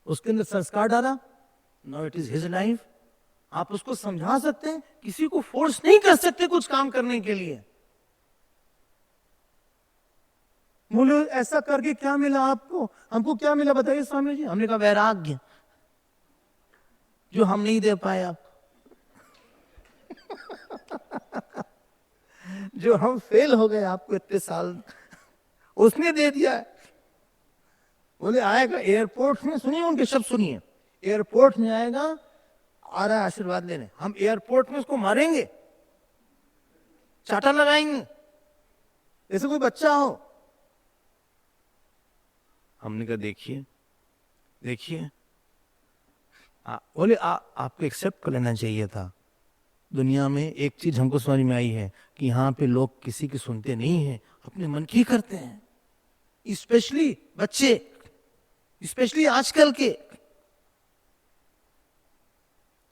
उसके अंदर संस्कार डाला, now it is his life. आप उसको समझा सकते हैं, किसी को फोर्स नहीं कर सकते कुछ काम करने के लिए। बोले ऐसा करके क्या मिला आपको? हमको क्या मिला बताइए स्वामी जी? हमने कहा वैराग्य, जो हम नहीं दे पाए आप। जो हम फेल हो गए आपको इतने साल, उसने दे दिया है। बोले आएगा एयरपोर्ट में, सुनिए उनके शब्द सुनिए, एयरपोर्ट में आएगा, आ रहा है आशीर्वाद लेने, हम एयरपोर्ट में उसको मारेंगे, चाटा लगाएंगे जैसे कोई बच्चा हो। हमने कहा देखिए देखिए, बोले आपको एक्सेप्ट कर लेना चाहिए था। दुनिया में एक चीज हमको समझ में आई है कि यहाँ पे लोग किसी की सुनते नहीं हैं, अपने मन की करते हैं, स्पेशली बच्चे, स्पेशली आजकल के।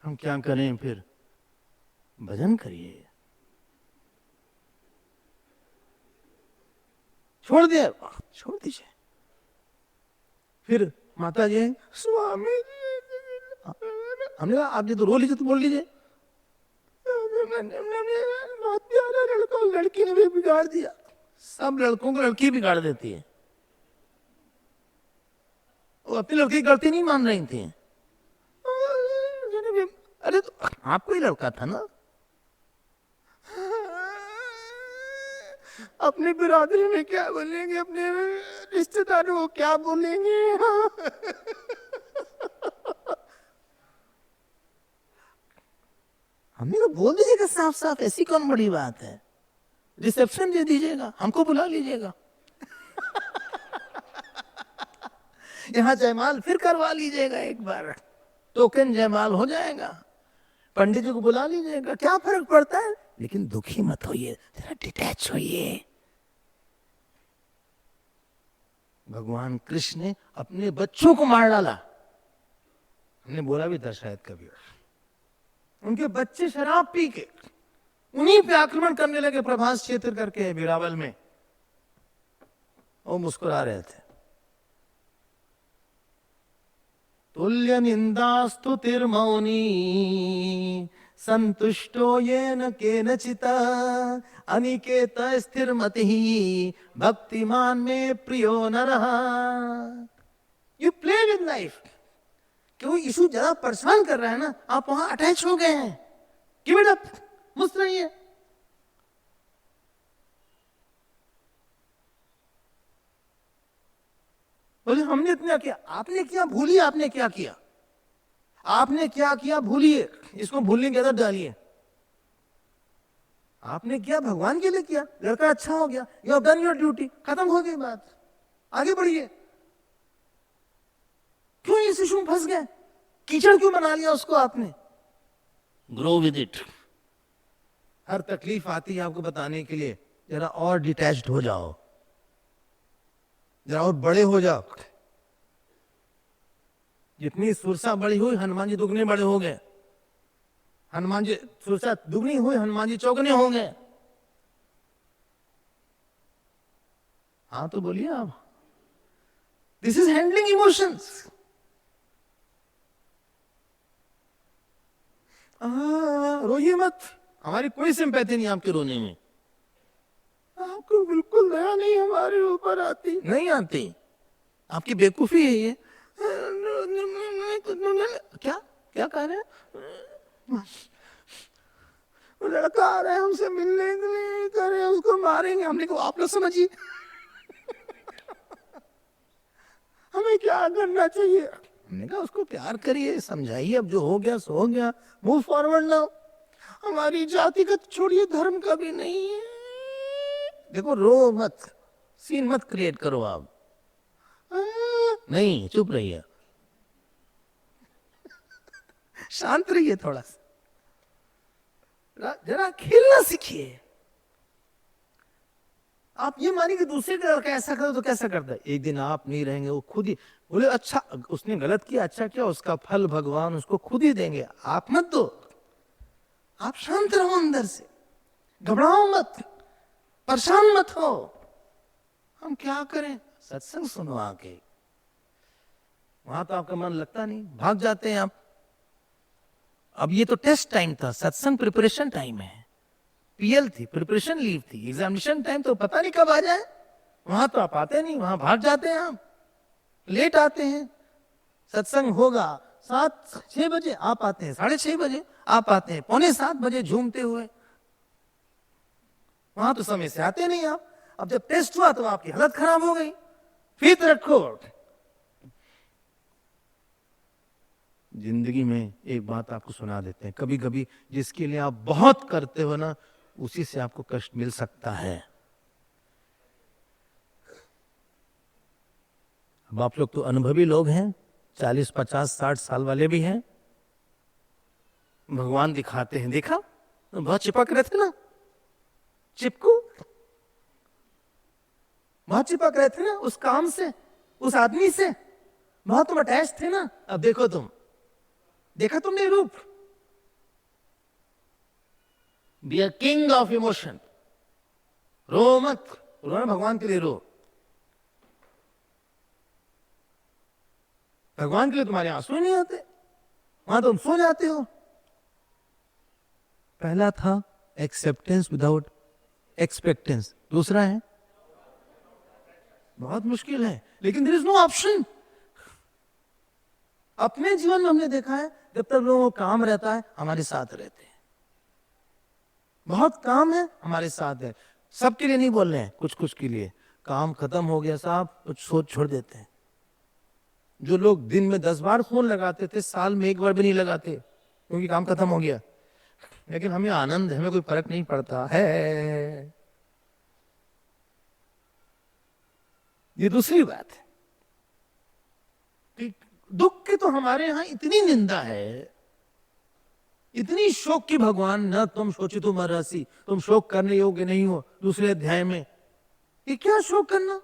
हम क्या करें फिर? भजन करिए, छोड़ दिया, छोड़ दीजिए। फिर माता जी स्वामी जी, हमने कहा आप जी तो रो लीजिए, तो बोल लीजिए बहुत प्यारा लड़का, लड़की ने भी बिगाड़ दिया। सब लड़कों को लड़की बिगाड़ देती है। वो अपनी लड़की गलती नहीं मान रही थी। अरे तो आपको ही लड़का था ना। अपनी बिरादरी में क्या बोलेंगे, अपने रिश्तेदारों को क्या बोलेंगे? हमने तो बोल दीजिएगा साफ साफ, ऐसी कौन बड़ी बात है? रिसेप्शन दे दीजिएगा, हमको बुला लीजिएगा। यहाँ जयमाल फिर करवा लीजिएगा एक बार, टोकन जयमाल हो जाएगा, पंडित जी को बुला लीजिएगा, क्या फर्क पड़ता है? लेकिन दुखी मत होइए, जरा डिटैच होइए। भगवान कृष्ण ने अपने बच्चों को मार डाला। हमने बोला भी था शायद कभी, उनके बच्चे शराब पी के उन्हीं पे आक्रमण करने लगे प्रभास क्षेत्र करके बिरावल में। वो मुस्कुरा रहे थे। तुल्य निंदास्तु तिर्मौनी संतुष्टो येन केनचित अनिकेत स्थिर मति भक्तिमान में प्रियो नरः। You play with life. क्यों इशू ज्यादा परेशान कर रहा है ना, आप वहां अटैच हो गए हैं। गिव इट अप, मुस्कुराइए। बोले हमने इतना किया, आपने किया भूलिए आपने क्या किया, आपने क्या किया भूलिए, इसको भूलने की आदत डालिए। आपने किया भगवान के लिए किया, लड़का अच्छा हो गया, you have done your duty, खत्म हो गई बात, आगे बढ़िए। क्यों इस इशू में फंस गए, कीचड़ क्यों बना लिया उसको आपने। Grow with it. हर तकलीफ आती है आपको बताने के लिए, जरा और डिटैच्ड हो जाओ, जरा और बड़े हो जाओ। जितनी सुरसा बड़ी हुई हनुमान जी दुगने बड़े हो गए। हनुमान जी सुरसा दुगनी हुई, हनुमान जी चौगने हो गए। हाँ तो बोलिए आप। This is handling emotions. रोइए मत, हमारी कोई सिंपैथी नहीं आपके रोने में। आपको बिल्कुल दया नहीं हमारे ऊपर आती, नहीं आती, आपकी बेवकूफी है ये। क्या क्या कह रहे हैं, लड़का आ रहा है हमसे मिलने के लिए, कह रहे हैं उसको मारेंगे। हमने कहा आप लोग समझिए हमें क्या करना चाहिए। हमने कहा उसको प्यार करिए, समझाइए, अब जो हो गया सो हो गया, मूव फॉरवर्ड नाउ। हमारी जाति का छोड़िए, धर्म का भी नहीं है। देखो रो मत, सीन मत क्रिएट करो आप, नहीं चुप रहिए, शांत रहिए, थोड़ा सा जरा खेलना सीखिए। आप ये मानिए कि दूसरे का लड़का ऐसा करे तो कैसा करता है, एक दिन आप नहीं रहेंगे वो खुद ही बोले अच्छा उसने गलत किया, अच्छा किया, उसका फल भगवान उसको खुद ही देंगे, आप मत दो। आप शांत रहो, अंदर से घबराओ मत, परेशान मत हो। हम क्या करें, सत्संग सुनो आके, वहां तो आपका मन लगता नहीं, भाग जाते हैं आप। अब ये तो टेस्ट टाइम था, सत्संग प्रिपरेशन टाइम है, पीएल थी, प्रिपरेशन लीव थी, एग्जामिनेशन टाइम तो पता नहीं कब आ जाए। वहां तो आप आते नहीं, वहां भाग जाते हैं आप, लेट आते हैं। सत्संग होगा 7-6 बजे, आप आते हैं 6:30 बजे, आप आते हैं 6:45 बजे झूमते हुए। वहां तो समय से आते नहीं आप। अब जब टेस्ट हुआ तो आपकी हालत खराब हो गई। फिर रखो, जिंदगी में एक बात आपको सुना देते हैं, कभी कभी जिसके लिए आप बहुत करते हो ना, उसी से आपको कष्ट मिल सकता है। अब आप लोग तो अनुभवी लोग हैं, 40, 50, 60 साल वाले भी हैं। भगवान दिखाते हैं, देखा बहुत चिपक रहे थे ना, चिपकू बहुत चिपक रहे थे ना उस काम से, उस आदमी से, बहुत तुम अटैच थे ना। अब देखो तुम, देखा तुमने रूप। Be a king of emotion. रो मत, रो ना भगवान के लिए रो। भगवान के लिए तुम्हारे आंसू नहीं आते, वहां तुम सो जाते हो। पहला था एक्सेप्टेंस विदाउट एक्सपेक्टेंस, दूसरा है बहुत मुश्किल है, लेकिन देयर इज नो ऑप्शन। अपने जीवन में हमने देखा है, जब तक लोगों को काम रहता है हमारे साथ रहते हैं, बहुत काम है हमारे साथ है। सबके लिए नहीं बोल रहे हैं, कुछ कुछ के लिए। काम खत्म हो गया साहब, कुछ सोच छोड़ देते हैं। जो लोग दिन में 10 बार फोन लगाते थे, साल में 1 बार भी नहीं लगाते, क्योंकि काम खत्म हो गया। लेकिन हमें आनंद है, हमें कोई फर्क नहीं पड़ता है। ये दूसरी बात है। दुख की तो हमारे यहां इतनी निंदा है, इतनी शोक की भगवान न तुम सोची तुम अरसी, तुम शोक करने योग्य नहीं हो। दूसरे अध्याय में ये क्या शोक करना।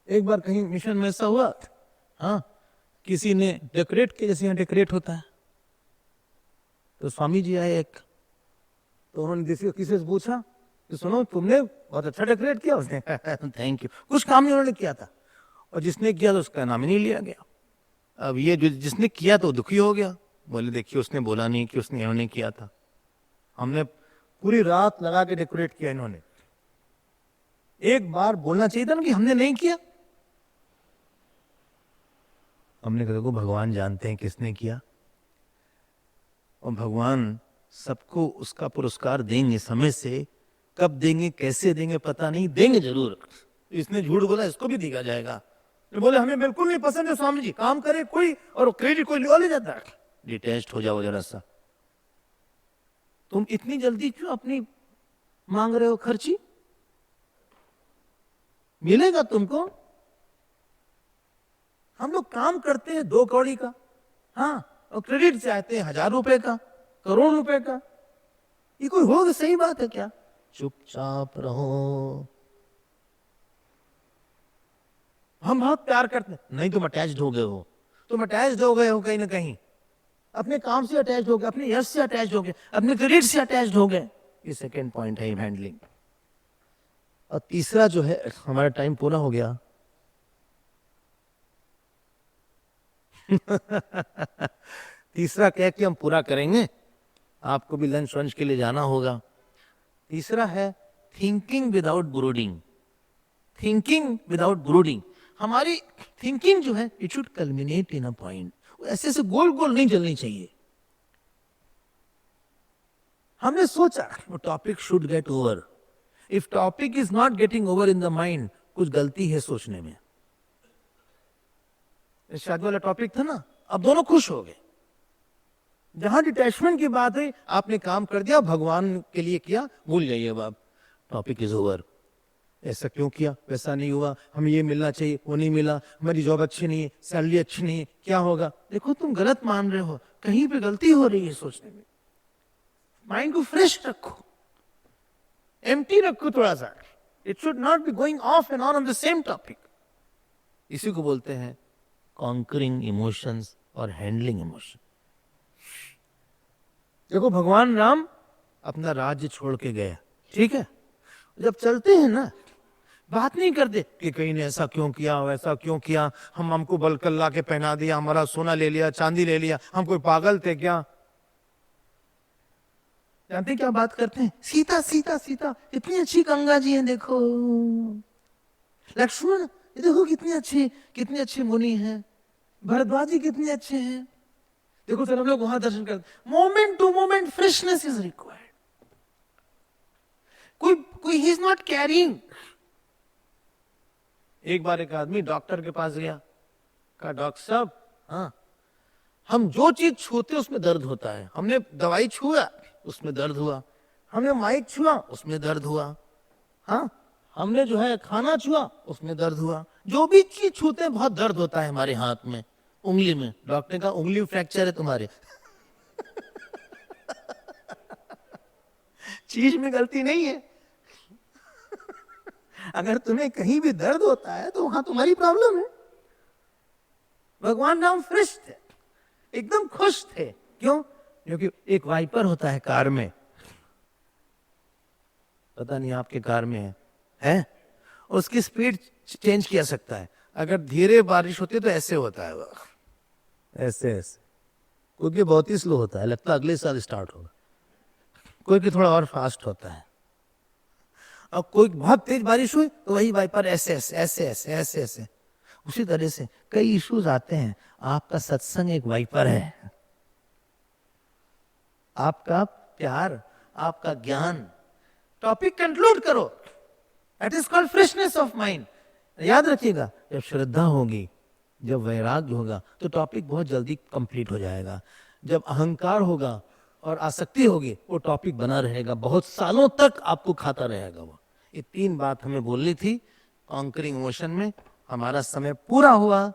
एक बार कहीं मिशन में ऐसा हुआ, हाँ, किसी ने डेकोरेट किया, जैसे यहां डेकोरेट होता है, तो स्वामी जी आए एक, तो उन्होंने किसी से पूछा कि सुनो तुमने बहुत अच्छा डेकोरेट किया। उसने थैंक यू, कुछ काम नहीं उन्होंने किया था, और जिसने किया तो उसका नाम ही नहीं लिया गया। अब ये जो जिसने किया तो दुखी हो गया, बोले देखिए उसने बोला नहीं कि उसने इन्होंने किया था, हमने पूरी रात लगा के डेकोरेट किया, इन्होंने एक बार बोलना चाहिए था ना कि हमने नहीं किया। हमने कहा देखो भगवान जानते हैं किसने किया, और भगवान सबको उसका पुरस्कार देंगे समय से, कब देंगे कैसे देंगे पता नहीं, देंगे जरूर। इसने झूठ बोला इसको भी दिया जाएगा। तो बोले हमें बिल्कुल नहीं पसंद है स्वामी जी, काम करे कोई और क्रेडिट कोई ले जाता है। डिटैच्ड हो जाओ जरा सा। तुम इतनी जल्दी क्यों अपनी मांग रहे हो खर्ची, मिलेगा तुमको। हम लोग काम करते हैं 2 कौड़ी का, हाँ, और क्रेडिट चाहते हैं 1000 रुपए का, करोड़ रुपए का। ये कोई होगा सही बात है क्या? चुपचाप रहो। हम बहुत प्यार करते हैं, नहीं तुम अटैच्ड हो गए हो, तुम अटैच्ड हो गए हो कहीं ना कहीं, अपने काम से अटैच्ड हो गए, अपने यश से अटैच्ड हो गए, अपने क्रेडिट से अटैच्ड हो गए। ये सेकेंड पॉइंट है हैंडलिंग। और तीसरा जो है, हमारा टाइम पूरा हो गया। तीसरा क्या कि हम पूरा करेंगे, आपको भी लंच वंच के लिए जाना होगा। तीसरा है thinking without brooding. Thinking without brooding, हमारी थिंकिंग जो है it should culminate in a point, ऐसे ऐसे गोल गोल नहीं चलनी चाहिए। हमने सोचा वो topic should get over, if topic is not getting over in the mind, कुछ गलती है सोचने में। शादी वाला टॉपिक था ना, अब दोनों खुश हो गए। जहां डिटैचमेंट की बात है, आपने काम कर दिया, भगवान के लिए किया, भूल जाइए अब टॉपिक इज ओवर। ऐसा क्यों किया, वैसा नहीं हुआ, हमें ये मिलना चाहिए, वो नहीं मिला, हमारी जॉब अच्छी नहीं है, सैलरी अच्छी नहीं है, क्या होगा। देखो तुम गलत मान रहे हो, कहीं पे गलती हो रही है सोचने में। माइंड को फ्रेश रखो, एम्प्टी रखो थोड़ा सा। It should not be going of and on the same topic. इसी को बोलते हैं कॉन्करिंग इमोशंस और हैंडलिंग इमोशन। देखो भगवान राम अपना राज्य छोड़ के गए, ठीक है, जब चलते हैं ना, बात नहीं करते कि कहीं ने ऐसा क्यों किया, वैसा क्यों किया, हमको बलकल ला के पहना दिया, हमारा सोना ले लिया, चांदी ले लिया, हम कोई पागल थे क्या। जानते क्या बात करते हैं, सीता सीता सीता, इतनी अच्छी गंगा जी है देखो, लक्ष्मण ये देखो कितने अच्छे मुनि हैं, भरद्वाज जी कितने अच्छे हैं, देखो सर हम लोग वहां दर्शन करते। Moment to moment freshness is required. कोई ही इज नॉट कैरिंग। एक बार एक आदमी डॉक्टर के पास गया, कहा डॉक्टर साहब, हाँ, हम जो चीज छूते उसमें दर्द होता है, हमने दवाई छुआ उसमें दर्द हुआ, हमने माइक छुआ उसमें दर्द हुआ, हाँ, हमने जो है खाना छुआ उसमें दर्द हुआ, जो भी चीज छूते हैं बहुत दर्द होता है हमारे हाथ में, उंगली में। डॉक्टर ने कहा उंगली फ्रैक्चर है तुम्हारे। चीज में गलती नहीं है। अगर तुम्हें कहीं भी दर्द होता है तो वहां तुम्हारी प्रॉब्लम है। भगवान राम फ्रेश थे, एकदम खुश थे। क्यों? क्योंकि एक वाइपर होता है कार में, पता नहीं आपके कार में है? उसकी स्पीड चेंज किया सकता है। अगर धीरे बारिश होती है तो ऐसे होता है, वो ऐसे ऐसे, कोई की बहुत ही स्लो होता है, लगता है अगले साल स्टार्ट होगा, कोई की थोड़ा और फास्ट होता है। और कोई बहुत तेज बारिश हुई तो वही वाइपर ऐसे ऐसे ऐसे ऐसे ऐसे ऐसे। उसी तरह से कई इश्यूज आते हैं। आपका सत्संग एक वाइपर है, आपका प्यार, आपका ज्ञान। टॉपिक कंक्लूड करो, that is called freshness of mind. याद रखिएगा, जब श्रद्धा होगी, जब वैराग्य होगा तो टॉपिक बहुत जल्दी कंप्लीट हो जाएगा। जब अहंकार होगा और आसक्ति होगी, वो टॉपिक बना रहेगा, बहुत सालों तक आपको खाता रहेगा वो। ये 3 बात हमें बोलनी थी कॉन्करिंग इमोशन में। हमारा समय पूरा हुआ।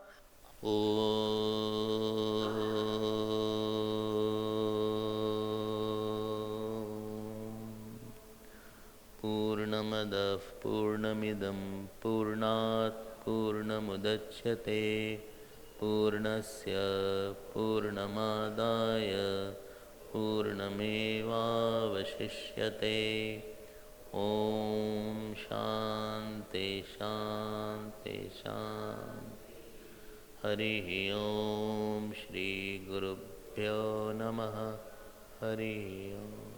पूर्णमदः पूर्णमिदं पूर्णात् पूर्णमुदच्यते पूर्णस्य पूर्णमादाय पूर्णमेवावशिष्यते। ॐ शान्ति शान्ति शान्ति। हरिः ॐ श्रीगुरुभ्यो नमः। हरिः ॐ।